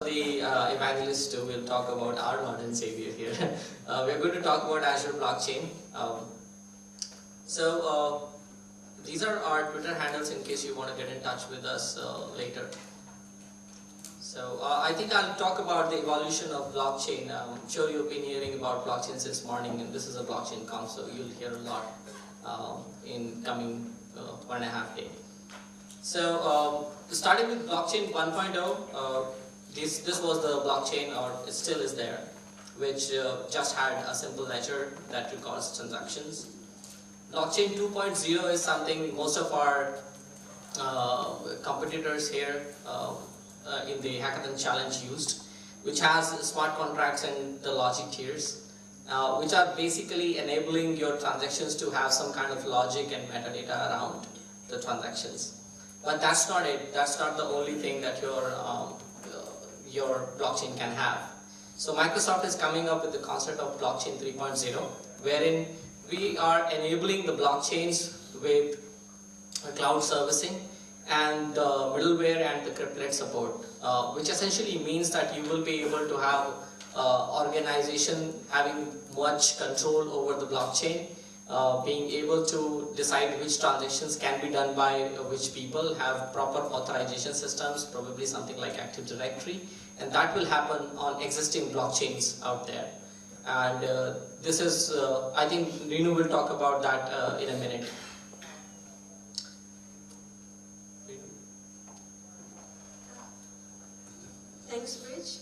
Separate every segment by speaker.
Speaker 1: The evangelist will talk about our Lord and Savior here. We're going to talk about Azure blockchain. These are our Twitter handles in case you want to get in touch with us later. I think I'll talk about the evolution of blockchain. I'm sure you've been hearing about blockchain since morning, and this is a blockchain conf, so you'll hear a lot in coming 1.5 days. Starting with blockchain 1.0, this was the blockchain, or it still is there, which just had a simple ledger that records transactions. Blockchain 2.0 is something most of our competitors here in the hackathon challenge used, which has smart contracts and the logic tiers, which are basically enabling your transactions to have some kind of logic and metadata around the transactions. But that's not it. That's not the only thing that your blockchain can have. So Microsoft is coming up with the concept of blockchain 3.0, wherein we are enabling the blockchains with cloud servicing and the middleware and the cryptlet support, which essentially means that you will be able to have organization having much control over the blockchain, being able to decide which transactions can be done by which people, have proper authorization systems, probably something like Active Directory, and that will happen on existing blockchains out there. And this is, I think Reenu will talk about that in a minute.
Speaker 2: Thanks, Brij.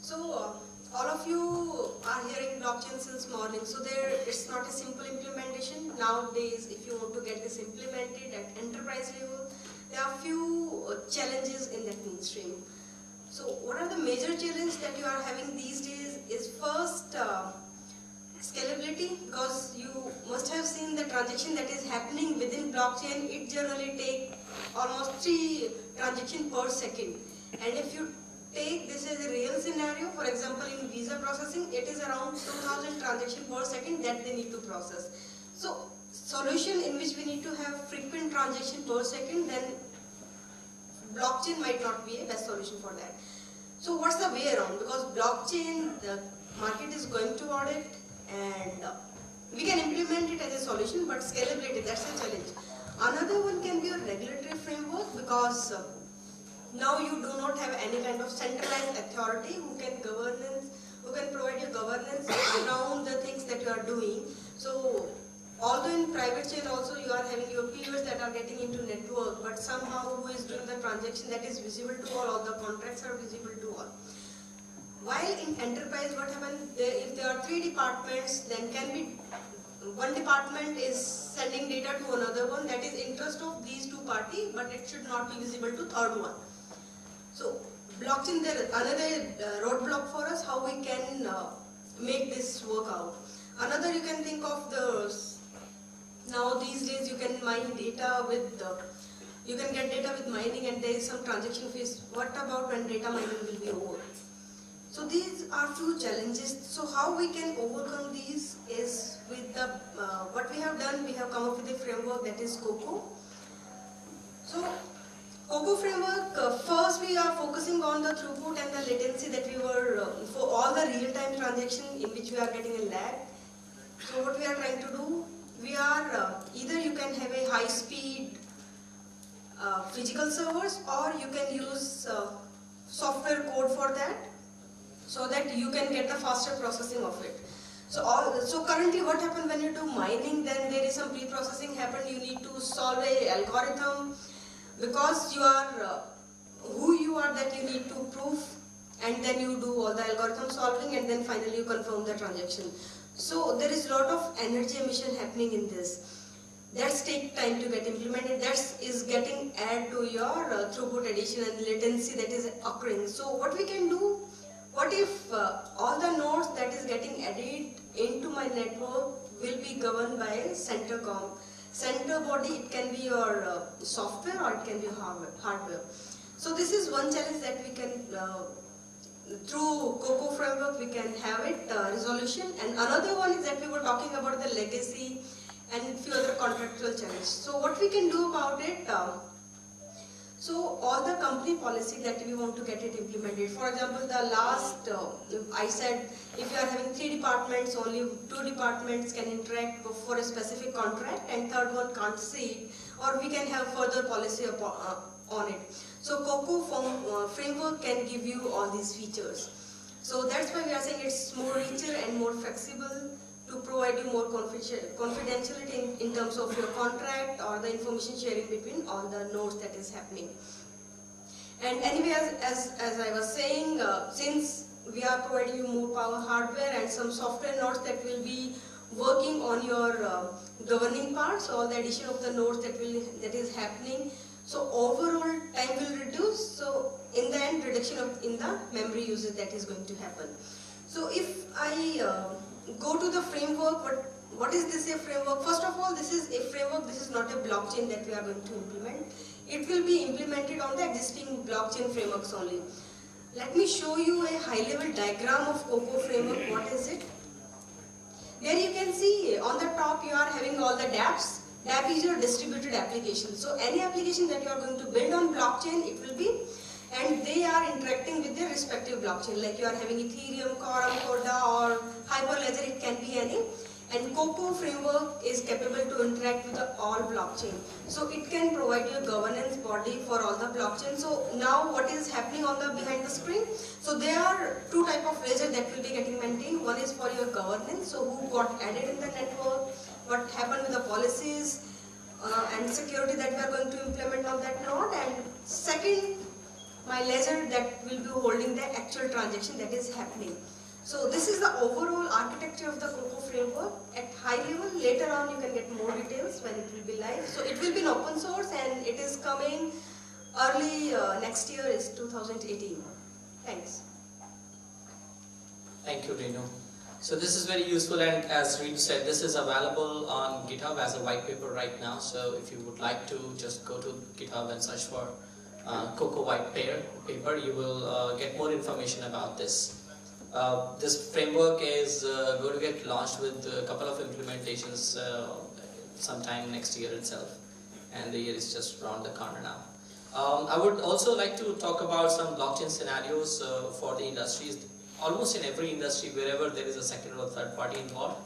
Speaker 2: So, all of you are hearing blockchain since morning. So it's not a simple implementation. Nowadays, if you want to get this implemented at enterprise level, there are few challenges in that mainstream. So what are the major challenges that you are having these days is first scalability, because you must have seen the transaction that is happening within blockchain. It generally takes almost 3 transactions per second. And if you take this as a real scenario, for example in visa processing, it is around 2000 transactions per second that they need to process. So solution in which we need to have frequent transactions per second, then blockchain might not be a best solution for that. So what's the way around? Because blockchain, the market is going toward it, and we can implement it as a solution, but scalability, that's a challenge. Another one can be a regulatory framework, because now you do not have any kind of centralized authority who can provide you governance around the things that you are doing. So although in private chain also you are having your peers that are getting into network, but somehow who is doing the transaction that is visible to all the contracts are visible to all. While in enterprise, what happens, if there are 3 departments, then can be one department is sending data to another one, that is interest of these 2 parties, but it should not be visible to third one. So blockchain, there is another roadblock for us, how we can make this work out. Another, you can think of now these days you can mine data with you can get data with mining, and there is some transaction fees. What about when data mining will be over? So these are few challenges. So how we can overcome these is with the what we have done, we have come up with a framework that is COCO. So COCO framework, first we are focusing on the throughput and the latency that we were, for all the real-time transaction in which we are getting a lag. So what we are trying to do, we are, either you can have a high-speed physical servers, or you can use software code for that, so that you can get the faster processing of it. So currently what happens when you do mining, then there is some pre-processing happen, you need to solve a algorithm, because you are who you are, that you need to prove, and then you do all the algorithm solving, and then finally you confirm the transaction. So there is a lot of energy emission happening in this. That's take time to get implemented. That is getting added to your throughput addition and latency that is occurring. So what we can do, what if all the nodes that is getting added into my network will be governed by a center body? It can be your software, or it can be hardware. So this is one challenge that we can, through COCO framework, we can have it resolution. And another one is that we were talking about the legacy and few other contractual challenges. So what we can do about it, So all the company policy that we want to get it implemented. For example, the last I said if you are having 3 departments, only 2 departments can interact for a specific contract and third one can't see it, or we can have further policy on it. So COCO framework can give you all these features. So that's why we are saying it's more richer and more flexible to provide you more confidentiality in terms of your contract or the information sharing between all the nodes that is happening. And anyway, as I was saying, since we are providing you more power hardware and some software nodes that will be working on your governing part, so all the addition of the nodes that is happening, so overall time will reduce. So in the end, reduction in the memory usage that is going to happen. So if I go to the framework, what is this a framework? First of all, this is a framework, this is not a blockchain that we are going to implement. It will be implemented on the existing blockchain frameworks only. Let me show you a high level diagram of COCO framework. What is it? There you can see on the top you are having all the dApps. dApp is your distributed application. So any application that you are going to build on blockchain, it will be, and they are interacting with their respective blockchain, like you are having Ethereum, Quorum, Corda or Hyperledger, it can be any. And COCO framework is capable to interact with all blockchain. So it can provide you a governance body for all the blockchain. So now what is happening on the behind the screen? So there are 2 types of ledger that will be getting maintained. One is for your governance, so who got added in the network, what happened with the policies and security that we are going to implement on that node. And second, my ledger that will be holding the actual transaction that is happening. So this is the overall architecture of the COCO framework at high level. Later on you can get more details when it will be live. So it will be an open source and it is coming early next year is 2018. Thanks.
Speaker 1: Thank you, Reenu. So this is very useful, and as Reenu said, this is available on GitHub as a white paper right now. So if you would like to, just go to GitHub and search for COCO white paper, you will get more information about this. This framework is going to get launched with a couple of implementations sometime next year itself, and the year is just around the corner now. I would also like to talk about some blockchain scenarios for the industries. Almost in every industry, wherever there is a second or third party involved,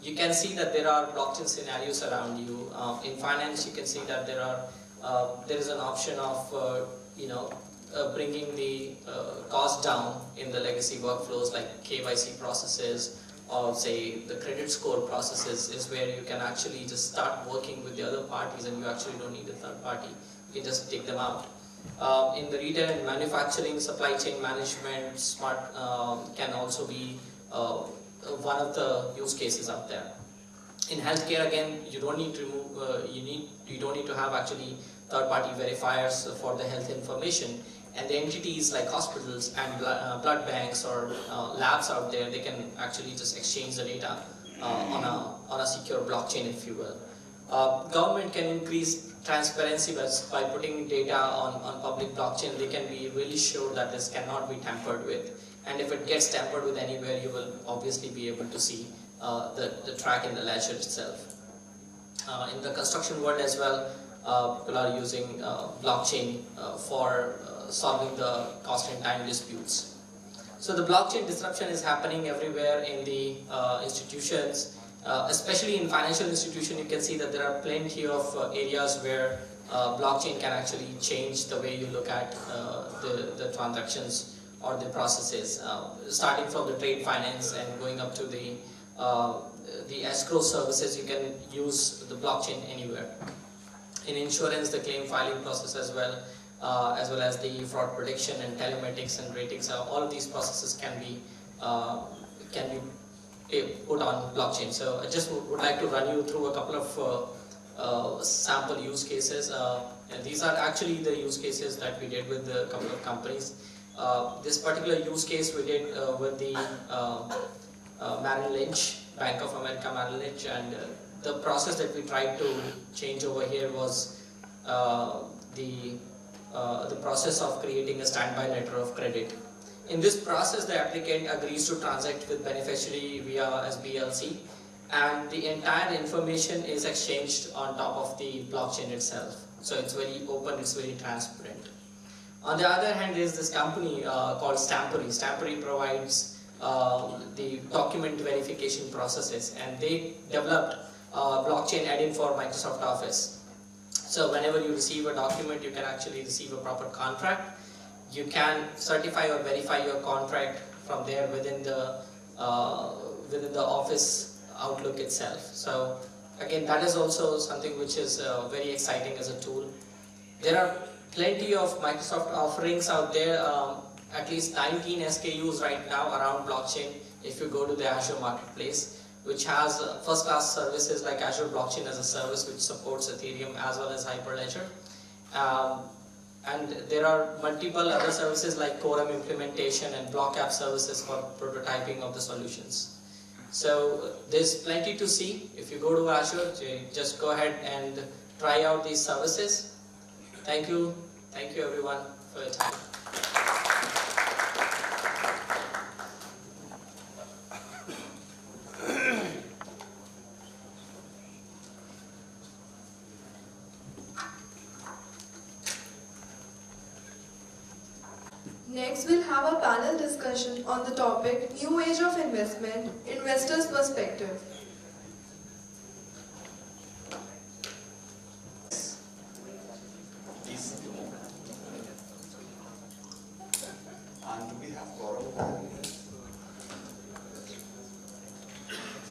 Speaker 1: you can see that there are blockchain scenarios around you. In finance, you can see that there is an option of bringing the cost down in the legacy workflows like KYC processes, or say the credit score processes, is where you can actually just start working with the other parties and you actually don't need a third party. You can just take them out. In the retail and manufacturing, supply chain management, smart can also be one of the use cases out there. In healthcare, again, you don't need to you don't need to have actually third-party verifiers for the health information. And the entities like hospitals and blood banks or labs out there, they can actually just exchange the data on a secure blockchain, if you will. Government can increase transparency by putting data on public blockchain. They can be really sure that this cannot be tampered with. And if it gets tampered with anywhere, you will obviously be able to see the track in the ledger itself. In the construction world as well, people are using blockchain for solving the cost and time disputes. So the blockchain disruption is happening everywhere in the institutions, especially in financial institutions. You can see that there are plenty of areas where blockchain can actually change the way you look at the transactions or the processes, starting from the trade finance and going up to the escrow services. You can use the blockchain anywhere. In insurance, the claim filing process as well as the fraud prediction and telematics and ratings, all of these processes can be put on blockchain. So I just would like to run you through a couple of sample use cases. And these are actually the use cases that we did with a couple of companies. This particular use case we did with the Merrill Lynch, Bank of America Merrill Lynch, and the process that we tried to change over here was the process of creating a standby letter of credit. In this process, the applicant agrees to transact with beneficiary via SBLC, and the entire information is exchanged on top of the blockchain itself. So it's very open, it's very transparent. On the other hand, there is this company called Stampery. Stampery provides the document verification processes, and they developed blockchain add-in for Microsoft Office. So whenever you receive a document, you can actually receive a proper contract. You can certify or verify your contract from there within the Office Outlook itself. So again, that is also something which is very exciting as a tool. There are plenty of Microsoft offerings out there, at least 19 SKUs right now around blockchain. If you go to the Azure Marketplace, which has first-class services like Azure Blockchain as a Service, which supports Ethereum as well as Hyperledger. And there are multiple other services like Quorum implementation and Block App services for prototyping of the solutions. So there's plenty to see. If you go to Azure, just go ahead and try out these services. Thank you everyone for your time.
Speaker 3: Next, we'll have a panel discussion on the topic New Age of Investment, Investors' Perspective.